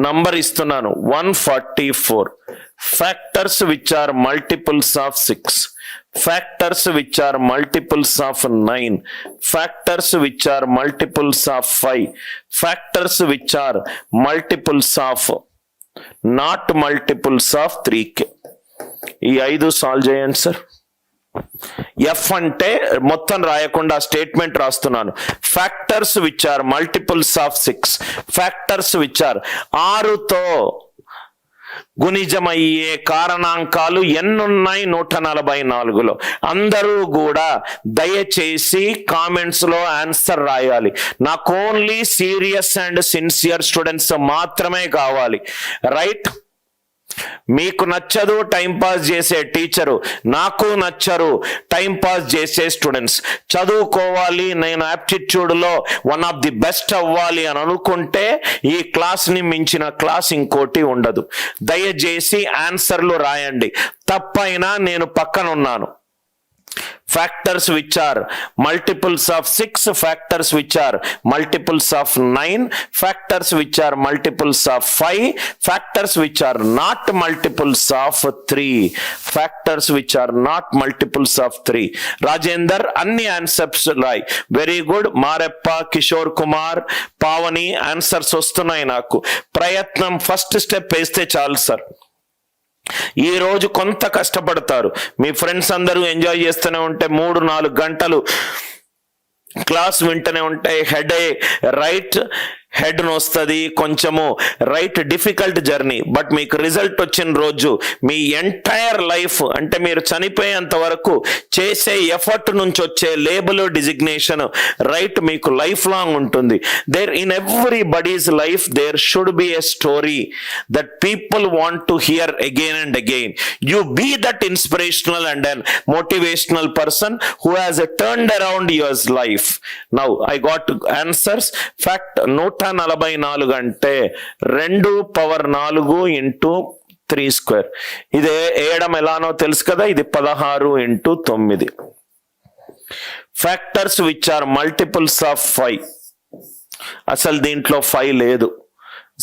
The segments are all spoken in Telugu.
నంబర్ ఇస్తున్నాను 144. Factors which are multiples of 6, factors which are multiples of 9, factors which are multiples of 5, factors which are multiples of not multiples of 3k. ఈ 5 సాల్వ్ చేయండి సార్. ఎఫ్ అంటే మొత్తం రాయకుండా స్టేట్మెంట్ రాస్తున్నాను. Factors which are multiples of 6, factors which are 6తో గుణిజమయ్యే కారణాంకాలు ఎన్నున్నాయి 144లో. అందరూ కూడా దయచేసి కామెంట్స్ లో ఆన్సర్ రాయాలి. నాకు only serious and sincere students మాత్రమే కావాలి. రైట్? మీకు నచ్చదు టైంపాస్ చేసే టీచరు, నాకు నచ్చరు టైంపాస్ చేసే స్టూడెంట్స్. చదువుకోవాలి, నేను యాప్టిట్యూడ్లో వన్ ఆఫ్ ది బెస్ట్ అవ్వాలి అని అనుకుంటే ఈ క్లాస్ని మించిన క్లాస్ ఇంకోటి ఉండదు. దయచేసి ఆన్సర్లు రాయండి. తప్పైనా నేను పక్కన ఉన్నాను. Factors which are multiples of 6, factors which are multiples of 9, factors which are multiples of 5, factors which are not multiples of 3, factors which are not multiples of 3. Rajender అన్ని ఆన్సర్స్ రాయ్. Very good. Mareppa, Kishore Kumar, Pavani answers వస్తున్నాయి నాకు. ప్రయత్నం ఫస్ట్ స్టెప్ వేస్తే చాలు సార్. ఈ రోజు కొంత కష్టపడతారు. మీ ఫ్రెండ్స్ అందరూ ఎంజాయ్ చేస్తూనే ఉంటే 3-4 గంటలు క్లాస్ వింటూనే ఉంటే రైట్ హెడ్ నొస్తుంది కొంచెము. Right difficult journey. బట్ మీకు రిజల్ట్ వచ్చిన రోజు మీ ఎంటైర్ లైఫ్, అంటే మీరు చనిపోయేంత వరకు చేసే ఎఫర్ట్ నుంచి వచ్చే లేబుల్ డిజిగ్నేషన్ రైట్ మీకు లైఫ్ లాంగ్ ఉంటుంది. There in everybody's life there should be a story that people want to hear again and again. You be that inspirational and an motivational person who has turned around yours life. Now I got answers. Fact 144 అంటే 2⁴ ఇంటూ 3². ఇది వేయడం ఎలానో తెలుసు కదా. ఇది 16 into 9. Factors which are multiples of 5, అసలు దీంట్లో 5 లేదు,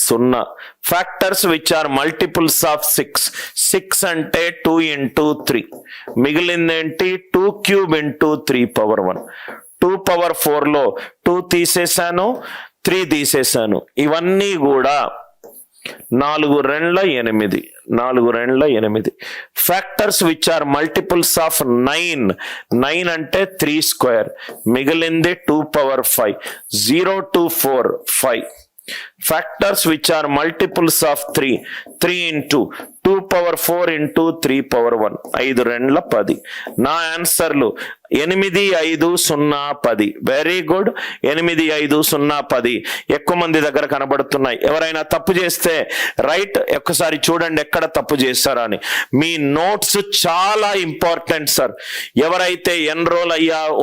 0. Factors which are multiples of 6, 6 అంటే 2 ఇంటూ 3, మిగిలిందేంటి 2³ ఇంటూ 3⁴1. 2⁴లో 2 తీసేశాను, 3 తీసేశాను. ఇవన్నీ కూడా 4 2 8, 4 2 8. Factors which are multiples of 9, 9 అంటే 3², మిగిలింది 2⁴5, 0 2 4 5. Factors which are multiples of 3, 3 into 2⁴ into 3⁴1, 5 2 10. నా ఆన్సర్లు 8 5 0 10. Very good. 8 5 0 10 ఎక్కువ మంది దగ్గర కనబడుతున్నాయి. ఎవరైనా తప్పు చేస్తే రైట్ ఒక్కసారి చూడండి ఎక్కడ తప్పు చేస్తారా అని. మీ నోట్స్ చాలా ఇంపార్టెంట్ సార్. ఎవరైతే ఎన్రోల్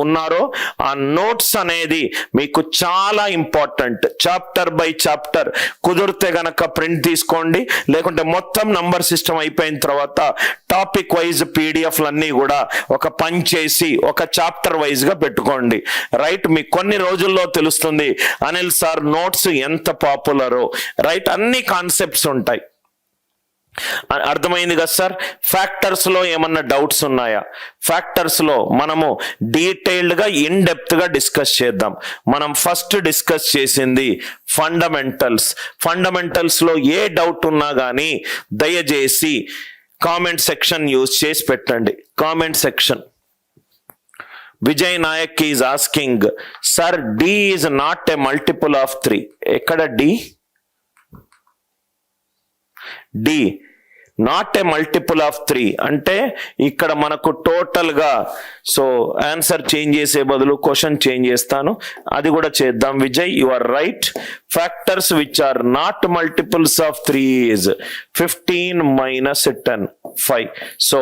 ఉన్నారో ఆ నోట్స్ అనేది మీకు చాలా ఇంపార్టెంట్. చాప్టర్ బై చాప్టర్ కుదిరితే గనక ప్రింట్ తీసుకోండి, లేకుంటే మొత్తం నంబర్ సిస్టమ్ అయిపోయిన తర్వాత టాపిక్ వైజ్ పీడిఎఫ్లన్నీ కూడా ఒక పని చేసి ఒక చాప్టర్ వైజ్ గా పెట్టుకోండి. రైట్? మీకు కొన్ని రోజుల్లో తెలుస్తుంది అనిల్ సార్ నోట్స్ ఎంత పాపులరో. రైట్? అన్ని కాన్సెప్ట్స్ ఉంటాయి. అర్థమైంది కదా సార్? ఫ్యాక్టర్స్ లో ఏమన్నా డౌట్స్ ఉన్నాయా? ఫ్యాక్టర్స్ లో మనము డీటెయిల్డ్ గా ఇన్ డెప్త్ గా డిస్కస్ చేద్దాం. మనం ఫస్ట్ డిస్కస్ చేసింది ఫండమెంటల్స్. ఫండమెంటల్స్ లో ఏ డౌట్ ఉన్నా కానీ దయచేసి కామెంట్ సెక్షన్ యూజ్ చేసి పెట్టండి. Comment section. Vijay Nayak is asking sir D is not a multiple of 3. ఎక్కడ D? D not a multiple of 3 అంటే ఇక్కడ మనకు టోటల్ గా, సో ఆన్సర్ చేంజ్ చేసే బదులు క్వశ్చన్ చేంజ్ చేస్తాను, అది కూడా చేద్దాం. Vijay you are right. Factors which are not multiples of 3 is 15 - 10 5. So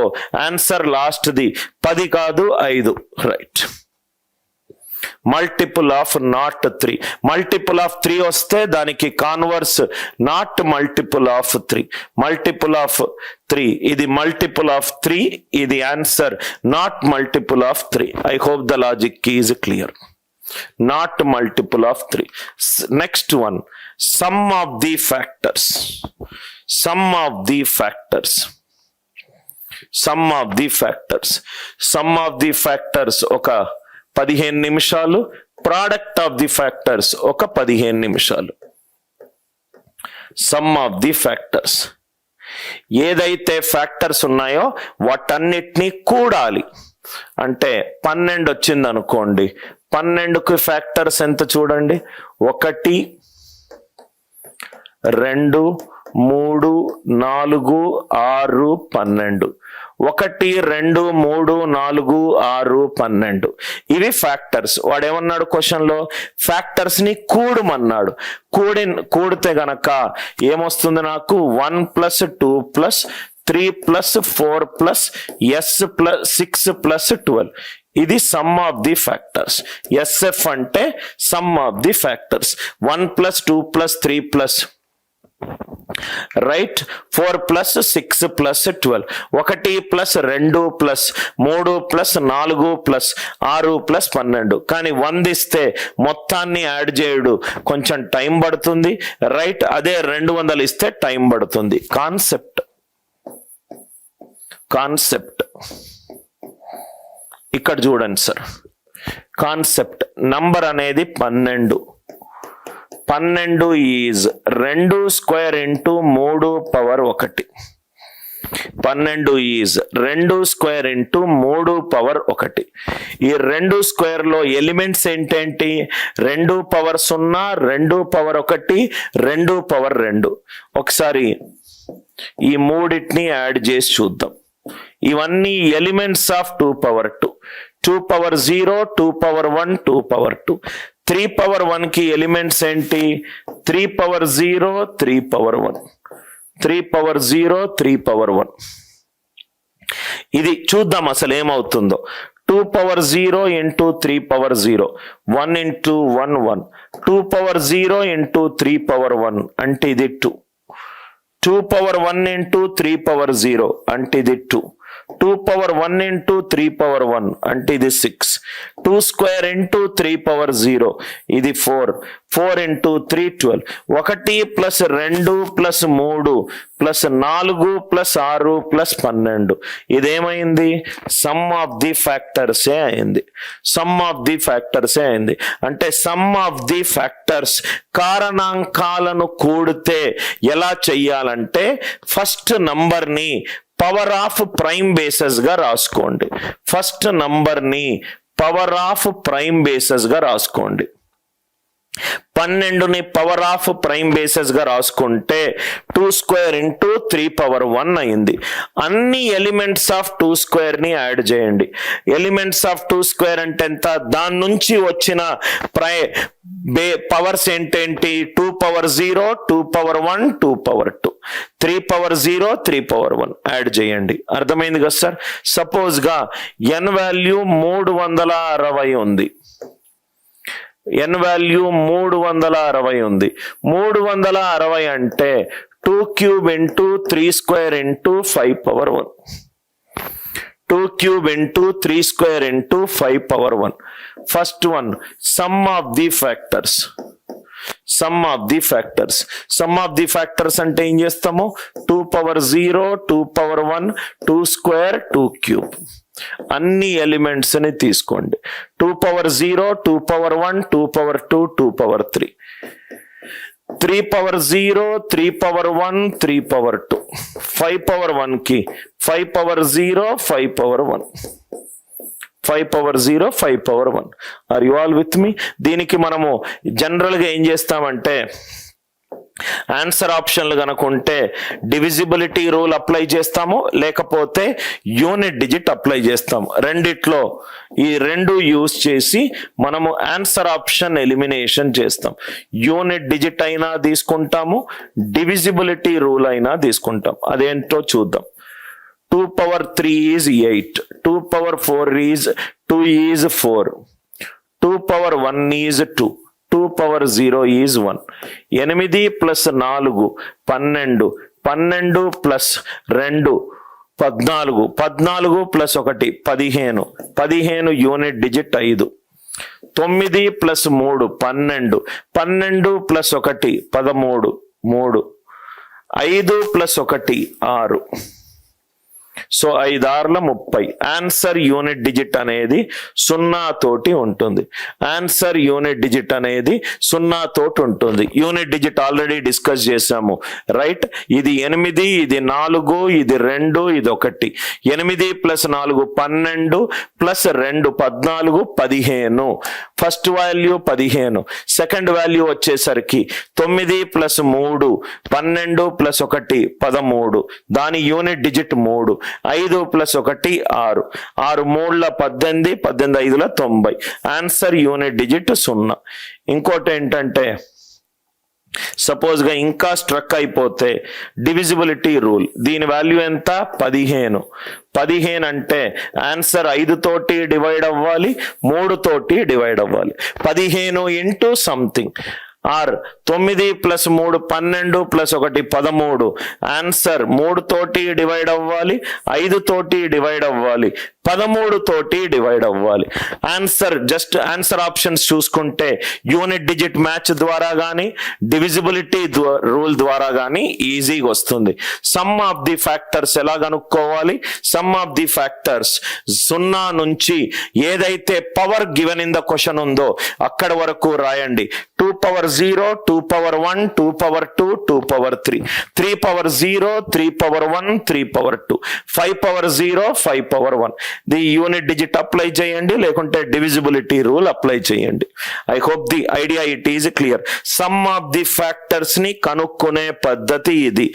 answer last the 10 కాదు 5. Right. Multiple of not 3. Multiple of 3 వస్తే దానికి converse not multiple of 3. Multiple of 3 ఇది మల్టిపుల్ ఆఫ్ 3, ఇది answer not multiple of 3. I hope the logic is clear. not multiple of 3. Next one, sum of the factors. Sum of the factors. Sum of the factors. Sum of the factors ఒక 15 నిమిషాలు, product of the factors ఒక 15 నిమిషాలు. Sum of the factors. ఏదైతే ఫ్యాక్టర్స్ ఉన్నాయో వాటన్నిటినీ కూడాలి. అంటే 12 వచ్చింది అనుకోండి, 12కు ఫ్యాక్టర్స్ ఎంత చూడండి, 1 2 3 4 6 12. 1 2 3 4 6 12 ఇవి ఫ్యాక్టర్స్. వాడు ఏమన్నాడు క్వశ్చన్ లో, ఫ్యాక్టర్స్ ని కూడమన్నాడు. కూడితే గనక ఏమొస్తుంది నాకు, 1 + 2 + 3 + 4 + s + 6 + 12. ఇది sum of the factors. SF అంటే sum of the factors. 1 + 2 + 3 + right 4 + 6 + 12. 1 + 2 + 3 + 4 + 6 + 12. కానీ 100 ఇస్తే మొత్తాన్ని యాడ్ చేయడు, కొంచెం టైం పడుతుంది. రైట్, అదే 200 ఇస్తే టైం పడుతుంది. కాన్సెప్ట్ ఇక్కడ చూడండి సార్. కాన్సెప్ట్ నంబర్ అనేది 12. 12 is 2 square into 3 power 1. 12 is 2 square into 3 power 1. ఈ 2 స్క్వేర్ లో ఎలిమెంట్స్ ఏంటేంటి, 2 పవర్ 0, 2 పవర్ 1, 2 పవర్ 2. ఒకసారి ఈ మూడింటిని యాడ్ చేసి చూద్దాం. ఇవన్నీ elements of 2 power 2. 2 power 0, 2 power 1, 2 power 2. 3 power 1 కి ఎలిమెంట్స్ ఏంటి, 3 పవర్ 0, 3 పవర్ 1, 3 పవర్ 0, 3 పవర్ 1. ఇది చూద్దాం అసలు ఏమవుతుందో. 2 power 0 into 3 power 0, 1 into 1 1. 2 power 0 into 3 power 1 అంటే ఇది 2. 2 పవర్ 1 ఇంటూ 3 పవర్ 0 అంటే ఇది 2. 2 పవర్ 1 ఇంటూ 3 పవర్ 1 అంటే ఇది 6. 2 స్క్వేర్ ఇంటూ 3 పవర్ 0 ఇది 4. 4 into 3 12. 1 plus 2 plus 3 plus 4 plus 6 plus 12. ఇదేమైంది, సమ్ ఆఫ్ ది ఫ్యాక్టర్సే అయింది. సమ్ ఆఫ్ ది ఫ్యాక్టర్సే అయింది. అంటే సమ్ ఆఫ్ ది ఫ్యాక్టర్స్, కారణాంకాలను కూడితే ఎలా చెయ్యాలంటే ఫస్ట్ నంబర్ ని పవర్ ఆఫ్ ప్రైమ్ బేసెస్ గా రాసుకోండి. ఫస్ట్ నంబర్ ని పవర్ ఆఫ్ ప్రైమ్ బేసెస్ గా రాసుకోండి. 12ని పవర్ ఆఫ్ ప్రైమ్ బేసెస్ గా రాసుకుంటే 2 స్క్వేర్ ఇంటూ 3 పవర్ 1 అయింది. అన్ని ఎలిమెంట్స్ ఆఫ్ 2 స్క్వేర్ ని యాడ్ చేయండి. ఎలిమెంట్స్ ఆఫ్ 2 స్క్వేర్ అంటే ఎంత, దాని నుంచి వచ్చిన పవర్స్ ఏంటేంటి, 2 power 0, 2 power 1, 2 power 2, 3 power 0, 3 power 1 add చేయండి. అర్థమైంది కదా సార్. సపోజ్ గా n వాల్యూ 360 ఉంది. n వాల్యూ 360 ఉంది. 360 అంటే 2 cube into 3 square into 5 power 1. 2 cube into 3 square into 5 power 1. First one, some of the factors. Some of the factors. Some of the factors అంటే ఏం చేస్తాము, 2 పవర్ 0, 2 పవర్ 1, 2 స్క్వేర్, 2 క్యూబ్. అన్ని ఎలిమెంట్స్ ని తీసుకోండి. 2 power 0, 2 power 1, 2 power 2, 2 power 3. 3 power 0, 3 power 1, 3 power 2. 5 power 1 కి 5 power 0, 5 power 1. 5 power 0, 5 power 1. Are you all with me? దీనికి మనము జనరల్ గా ఏం చేస్తామంటే, ఆన్సర్ ఆప్షన్లు కనుకుంటే డివిజిబిలిటీ రూల్ అప్లై చేస్తాము, లేకపోతే యూనిట్ డిజిట్ అప్లై చేస్తాము. రెండిట్లో ఈ రెండు యూజ్ చేసి మనము ఆన్సర్ ఆప్షన్ ఎలిమినేషన్ చేస్తాం. యూనిట్ డిజిట్ అయినా తీసుకుంటాము, డివిజిబిలిటీ రూల్ అయినా తీసుకుంటాం. అదేంటో చూద్దాం. 2 power 3 is 8. 2 power 4 is 2 is 4. 2 power 1 is 2. 2 power 0 is 1. 8 plus 4 12. 12 plus 2 14. 14 plus 1 15. 15 unit digit 5. 9 plus 3 12, 12 plus 1 13, 3, 5 plus 1 6. So 5 6ల 30. Answer unit digit అనేది 0 తోటి ఉంటుంది. ఆన్సర్ యూనిట్ డిజిట్ అనేది 0 తోటి ఉంటుంది. యూనిట్ డిజిట్ ఆల్రెడీ డిస్కస్ చేసాము, రైట్? ఇది 8, ఇది 4, ఇది 2, ఇది 1. 8 plus 4 12 plus 2 14, 15. First value 15. Second value వచ్చేసరికి 9 ప్లస్ 3 12 ప్లస్ 1 13. దాని unit digit 3. 5 plus 1 6. 6 3ల 18, 18 5ల 90. Answer unit digit 0. ఇంకోటి ఏంటంటే, సపోజ్ గా ఇంకా స్ట్రక్ అయిపోతే డివిజిబిలిటీ రూల్. దీని వాల్యూ ఎంత? 15. 15 అంటే ఆన్సర్ 5 తోటి డివైడ్ అవ్వాలి, 3 తోటి డివైడ్ అవ్వాలి. 15 into something. Or 9 plus 3 12 plus 1 13. Answer 3 తోటి డివైడ్ అవ్వాలి, 5 తోటి డివైడ్ అవ్వాలి, 13 తోటి డివైడ్ అవ్వాలి. ఆన్సర్ జస్ట్ ఆన్సర్ ఆప్షన్స్ చూసుకుంటే యూనిట్ డిజిట్ మ్యాచ్ ద్వారా కానీ డివిజిబిలిటీ రూల్ ద్వారా కానీ ఈజీగా వస్తుంది. సమ్ ఆఫ్ ది ఫ్యాక్టర్స్ ఎలా కనుక్కోవాలి? సమ్ ఆఫ్ ది ఫ్యాక్టర్స్ 0 నుంచి ఏదైతే power given in the question ఉందో అక్కడ వరకు రాయండి. 2 power 0, 2 power 1, 2 power 2, 2 power 3, 3 power 0, 3 power 1, 3 power 2, 5 power 0, 5 power 1. The unit digit apply చేయండి, లేకుంటే డివిజిబిలిటీ రూల్ అప్లై చేయండి. I hope the idea it is clear. Some of the factors ని కనుక్కునే పద్ధతి ఇది.